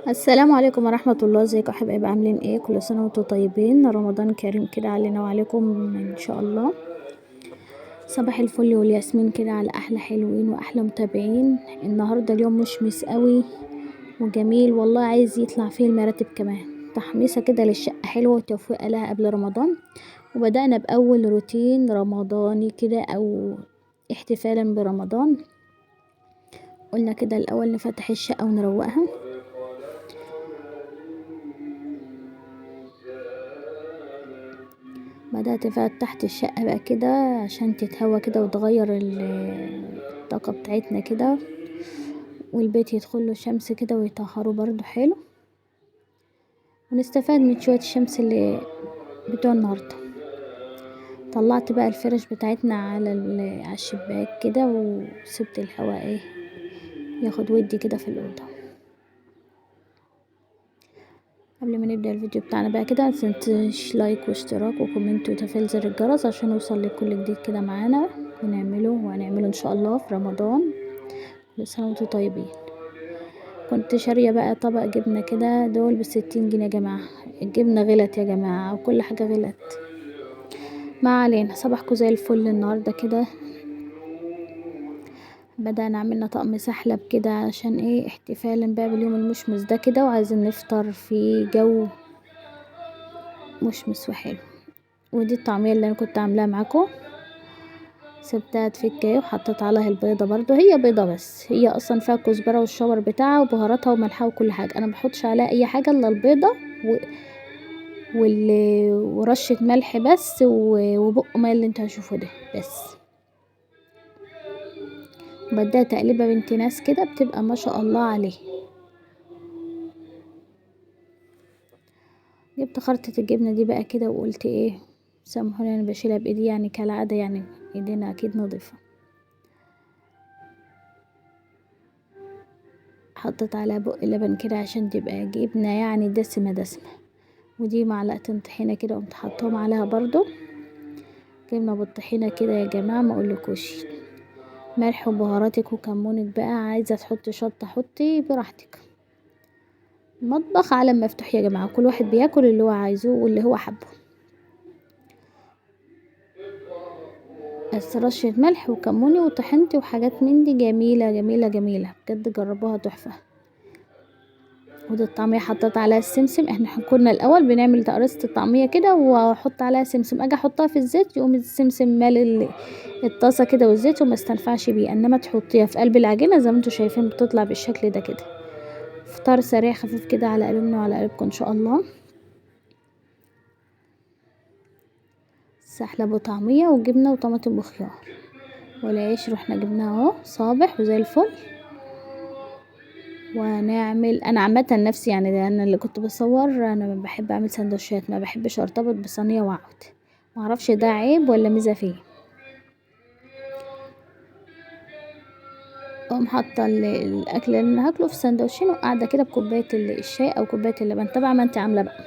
السلام عليكم ورحمة الله. ازيكم يا حبايب؟ عاملين ايه؟ كل سنة وانتم طيبين، رمضان كريم كده علينا وعليكم ان شاء الله. صباح الفل والياسمين كده على احلى حلوين واحلى متابعين. النهاردة اليوم مشمس قوي وجميل والله، عايز يطلع فيه المراتب كمان. تحميصة كده للشقة حلوة وتوفيق لها قبل رمضان. وبدأنا بأول روتين رمضاني كده او احتفالا برمضان. قلنا كده الأول نفتح الشقة ونروقها. بدأت فتحت الشقة بقى كده عشان تتهوى كده وتغير الطاقة بتاعتنا كده، والبيت يدخله شمس كده ويطهره برضو حلو، ونستفاد من شوية الشمس اللي بتوع النهاردة. طلعت بقى الفرش بتاعتنا على الشباك كده، وسبت الهواء ايه ياخد ودي كده في الأوضة. قبل ما نبدأ الفيديو بتاعنا بقى كده، متنسوش لايك واشتراك وكومنت وتفعيل زر الجرس عشان يوصل لكل جديد كده معانا وهنعمله ان شاء الله في رمضان. كل سنة وانتم طيبين. كنت شارية بقى طبق جبنة كده، دول ب60 جنيه يا جماعة. الجبنة غلت يا جماعة وكل حاجة غلت. ما علينا، صباحكم زي الفل. النهاردة كده بدأنا عملنا طقم سحلب كده عشان ايه احتفالا بقى باليوم المشمس ده كده، وعايزين نفطر في جو مشمس وحلو. ودي الطعمية اللي انا كنت عاملاها معاكم، سبتها تفك وحطيت عليها البيضة. برضو هي بيضة بس هي اصلا فيها كزبرة والشاور بتاعها وبهاراتها وملحها وكل حاجة. انا بحطش عليها اي حاجة الا البيضة ورشة ملح بس، وبق ماء اللي انتوا هتشوفوه ده بس. بدأت اقلبها بنت ناس كده بتبقى ما شاء الله عليه. جبت خرطة الجبنة دي بقى كده وقلت ايه، سامحوني انا بشيلها بايدي يعني كالعادة، يعني ايدينا اكيد نظيفة. حطيت عليها بق لبن كده عشان تبقى جبنة يعني دسمة دسمة. ودي معلقتين طحينة كده قمت حطهم عليها برضو. جبنة بالطحينة كده يا جماعة ما اقولكوش. ملح وبهاراتك وكمونك بقى، عايزة تحطي شطة حطي براحتك. مطبخ عالم مفتوح يا جماعة، كل واحد بياكل اللي هو عايزه واللي هو حبه. بس رشة ملح وكموني وطحنتي وحاجات من دي جميلة جميلة جميلة بجد، جربوها تحفة. ودي الطعمية حطيت عليها السمسم. احنا كنا الاول بنعمل تقرصة الطعمية كده واحط عليها سمسم، اجي احطها في الزيت يقوم السمسم مال الطاسة كده والزيت وما استنفعش بيه. انما تحطيها في قلب العجينة زي ما انتوا شايفين بتطلع بالشكل ده كده. فطار سريع خفيف كده على قلبنا وعلى قلبكم ان شاء الله. سحلب وطعمية وجبنة وطماطم وخيار، والعيش رحنا جبناه اهو صابح وزي الفل. ونعمل انا عامه نفسي يعني انا اللي كنت بصور، انا بحب اعمل سندوتشات، ما بحبش ارتبط بصينيه واقعد. ما اعرفش ده عيب ولا ميزه فيه. اقوم حاطه الاكل اللي انا هاكله في سندوتشين وقاعده كده بكوبايه الشاي او كوبايه اللبن، تبع ما انت عامله بقى.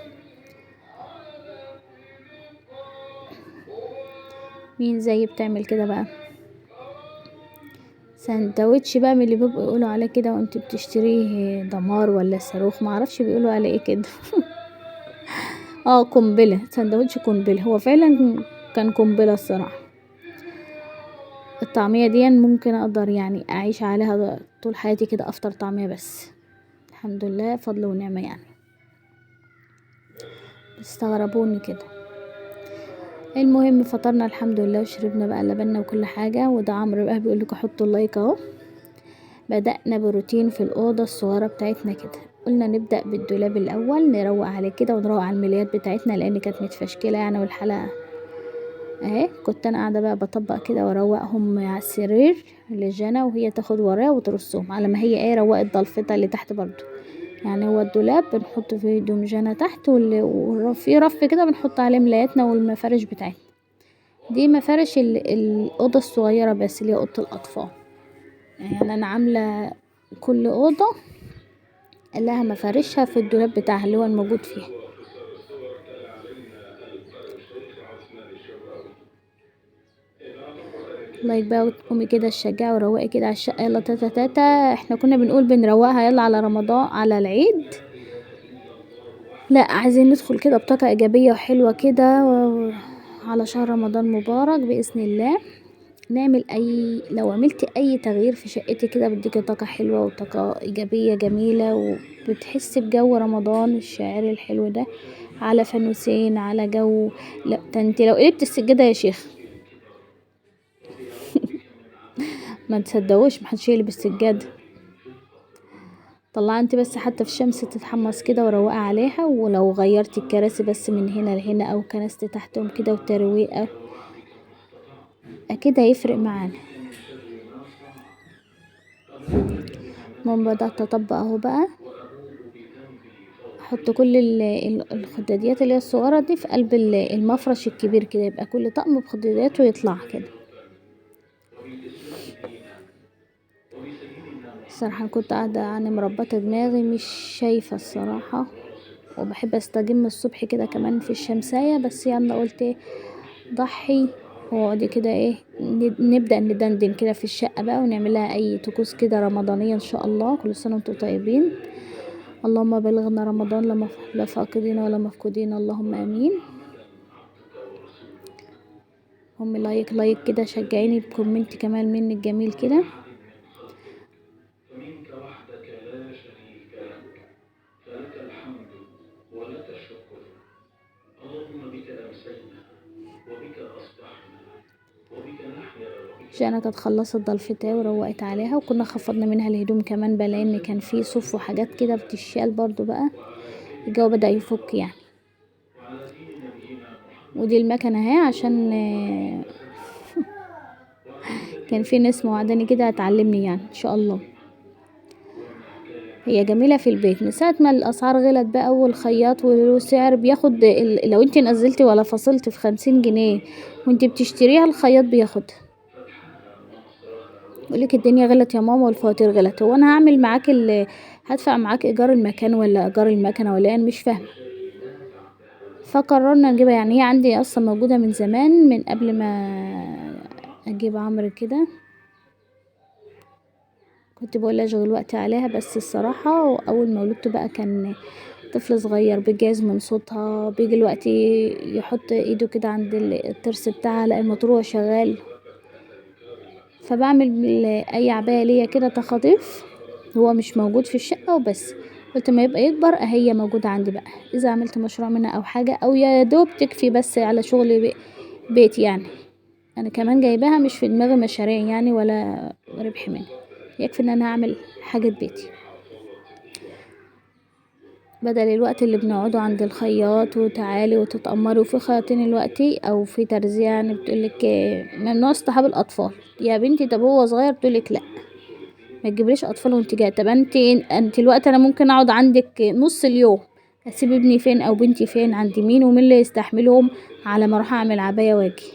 مين زي بتعمل كده بقى سندوتش بقى من اللي بيبقوا يقولوا عليه كده وانت بتشتريه دمار ولا صاروخ، ما اعرفش بيقولوا عليه ايه كده. اه قنبله، سندوتش قنبله، هو فعلا كان قنبله الصراحه. الطعمية دي ممكن اقدر يعني اعيش عليها طول حياتي كده، افطر طعمية بس. الحمد لله فضل ونعمة يعني. بتستغربوني كده. المهم فطرنا الحمد لله وشربنا بقى لبنا وكل حاجة. وده عمرو بقى بيقول لكم حطوا اللايك اهو. بدأنا بروتين في الأوضة الصغيرة بتاعتنا كده. قلنا نبدأ بالدولاب الأول نروق عليه كده ونروق على الملايات بتاعتنا لأن كانت متفشكلة يعني، والحلقة اهي. كنت انا قاعده بقى بطبق كده واروقهم على السرير لجنى، وهي تاخد ورايا وترصهم على ما هي ايه روقت ضلفتها اللي تحت برضو. يعني هو الدولاب بنحط فيه هدوم جنى تحت، وفي رف كده بنحط عليه ملاياتنا والمفارش بتاعتنا. دي مفارش الاوضه الصغيره بس اللي هي اوضه الاطفال. يعني انا عامله كل اوضه لها مفارشها في الدولاب بتاعها اللي هو الموجود فيها. لايك بقى وتقومي كده تشجعي وروقي كده على الشقه. يلا تاتا تاتا، احنا كنا بنقول بنروقها يلا على رمضان على العيد، لا عايزين ندخل كده بطاقة ايجابية وحلوة كده على شهر رمضان مبارك بإذن الله. نعمل لو عملتي اي تغيير في شقتي كده بديكي طاقة حلوة وطاقة ايجابية جميلة، وبتحسي بجو رمضان الشاعري الحلو ده، على فانوسين، على جو. لا ده انت لو قلبت السجادة يا شيخ ما تصدقوش محدش يقلب السجادة. طلعي انت بس حتى في الشمس تتحمص كده وروقي عليها، ولو غيرتي الكراسي بس من هنا لهنا او كنست تحتهم كده وترويقة اكيد هيفرق معانا. المهم بدأت اطبق اهو بقى، احط كل الخداديات اللي هي الصغيرة دي في قلب المفرش الكبير كده، يبقى كل طقم بخدادياته يطلع كده. الصراحة كنت قاعدة يعني مربطة دماغي مش شايفة الصراحة، وبحب استجم الصبح كده كمان في الشمسية، بس يلا قلت ايه ضحي واقعدي كده ايه نبدأ ندندن كده في الشقة بقى، ونعملها اي طقوس كده رمضانية ان شاء الله. كل سنة وانتم طيبين، اللهم بلغنا رمضان لا فاقدين ولا مفقودين، اللهم امين. هم لايك كده، شجعيني بكومنت كمان منك جميل كده. جانا كانت خلصت ضلفتها وروقت عليها، وكنا خفضنا منها الهدوم كمان بقى، لان كان في صوف وحاجات كده بتشال برضو بقى، الجو بدأ يفك يعني. ودي المكنة اهي عشان كان في ناس موعداني كده هتعلمني يعني ان شاء الله. هي جميلة في البيت من ساعة ما الاسعار غلت بقى، والخياط والسعر بياخد لو انت نزلتي ولا فصلت في 50 جنيه وانت بتشتريها الخياط بياخدها. يقولك الدنيا غلت يا ماما والفواتير غلت، هو انا هعمل معاك هدفع معاك ايجار المكان ولا ايجار المكنة ولا انا مش فاهمة. فقررنا نجيبها، يعني هي عندي اصلا موجودة من زمان من قبل ما اجيب عمرو كده، كنت بقول اشغل وقتي عليها. بس الصراحة اول ما ولدته بقى كان طفل صغير بيجاز من صوتها، بيجي الوقت يحط ايده كده عند الترس بتاعها لا الموتور شغال، فبعمل اي عباية ليا كده تخاطيف هو مش موجود في الشقة وبس. قلت ما يبقى يكبر هي موجودة عندي بقى، اذا عملت مشروع منها او حاجة او يا دوب تكفي بس على شغل بيت يعني. انا كمان جايباها مش في دماغي مشاريع يعني ولا ربح منها، يكفي ان انا اعمل حاجة بيتي، بدل الوقت اللي بنقعده عند الخياط وتعالي وتتأمري. وفي خياطين الوقتي او في ترزية يعني بتقولك ممنوع اصطحاب الاطفال يا بنتي، طب هو صغير بتقولك لا ما تجيبليش اطفال وانت جايه. طب انت الوقت انا ممكن اقعد عندك نص اليوم، اسيب ابني فين او بنتي فين عند مين ومين اللي يستحملهم على ما اروح اعمل عباية واجي،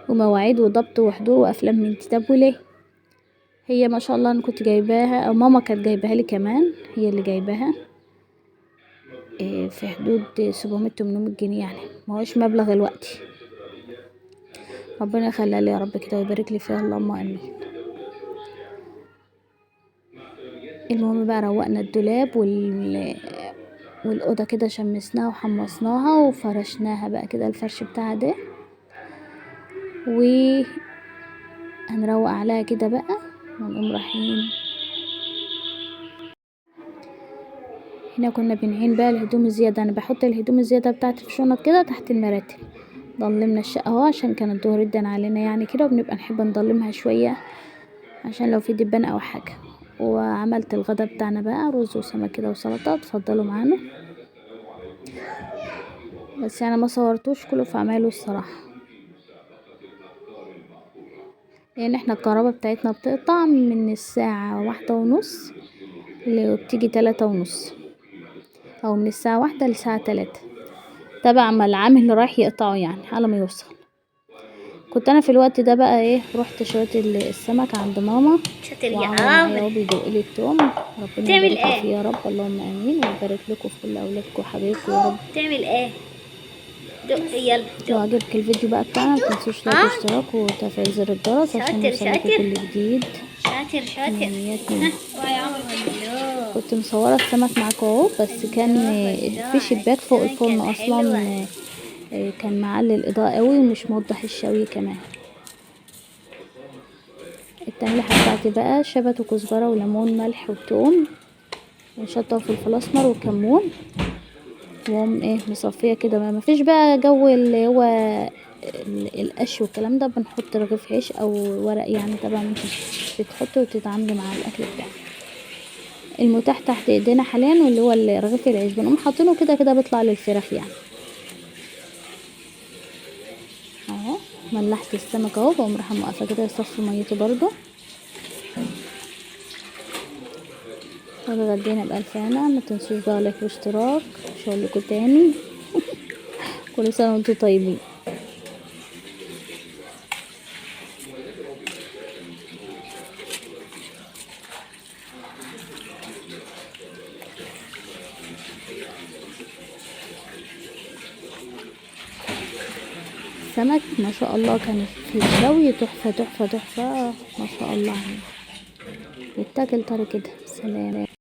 ومواعيد وضبط وحضور وافلام من طب وليه. هي ما شاء الله انا كنت جايباها او ماما كانت جايباها لي كمان، هي اللي جايباها في حدود 700-800 جنيه يعني، ما هوش مبلغ الوقت. ربنا يخليها لي يا رب كده ويبارك لي فيها اللهم امين. المهم بقى روقنا الدولاب والأوضة كده شمسناها وحمصناها وفرشناها بقى كده الفرش بتاعها ده، هنروق عليها كده بقى ونقوم رايحين. هنا كنا بنعين بقى الهدوم الزيادة، انا بحط الهدوم الزيادة بتاعتي في شنط كده تحت المراتب. ضلمنا الشقة اهو عشان كان الظهر ادن علينا يعني كده، وبنبقى نحب نضلمها شوية عشان لو في دبان او حاجة. وعملت الغدا بتاعنا بقى رز وسمك كده وسلطة، اتفضلوا معانا. بس يعني ما صورتوش كله في اعماله الصراحة، لان احنا الكهرباء بتاعتنا بتقطع من الساعة 1:30 اللي بتيجي 3:30، او من الساعة 1 للساعة 3، تبع ما العامل اللي رايح يقطعه يعني على ما يوصل. كنت انا في الوقت ده بقى ايه رحت شوية السمك عند ماما، وعمرو معايا اهو بيدوق لي التوم. ربنا يبارك لي فيه يا رب اللهم امين، ويبارك لكم في كل اولادكم وحبايبكم يا رب. تعمل ايه؟ دق يلا لو عجبك الفيديو بقى بتاعنا متنسوش لايك واشتراك وتفعيل زر الجرس عشان يوصلكوا كل جديد. شاطر امنيات مني. يا عمر كنت مصورة السمك معاكم اهو، بس كان في شباك فوق الفرن اصلا كان معلي الاضاءة قوي ومش موضح الشوي كمان. التملحة بتاعتي بقى شبت وكزبرة وليمون ملح وثوم وشطة وفلفل اسمر وكمون، واقوم مصفيه كده. ما فيش بقى جو اللي هو القش والكلام ده. بنحط رغيف عيش او ورق يعني طبعا انت بتحطه وتتعاملي مع الاكل بتاعك. المتاح تحت ايدينا حاليا واللي هو رغيف العيش بنقوم حاطينه كده كده بيطلع للفراخ يعني. اهو ملحت السمك اهو، بقوم رايحه موقفه كده يصفي ميته برضو. واتغدينا بألف هنا. ما تنسوش بقى لايك واشتراك. مش هقولكوا تاني. كل سنه وانتم طيبين. السمك ما شاء الله كان في الشوي تحفه تحفه تحفه ما شاء الله يعني. يتاكل طري كده. سلام.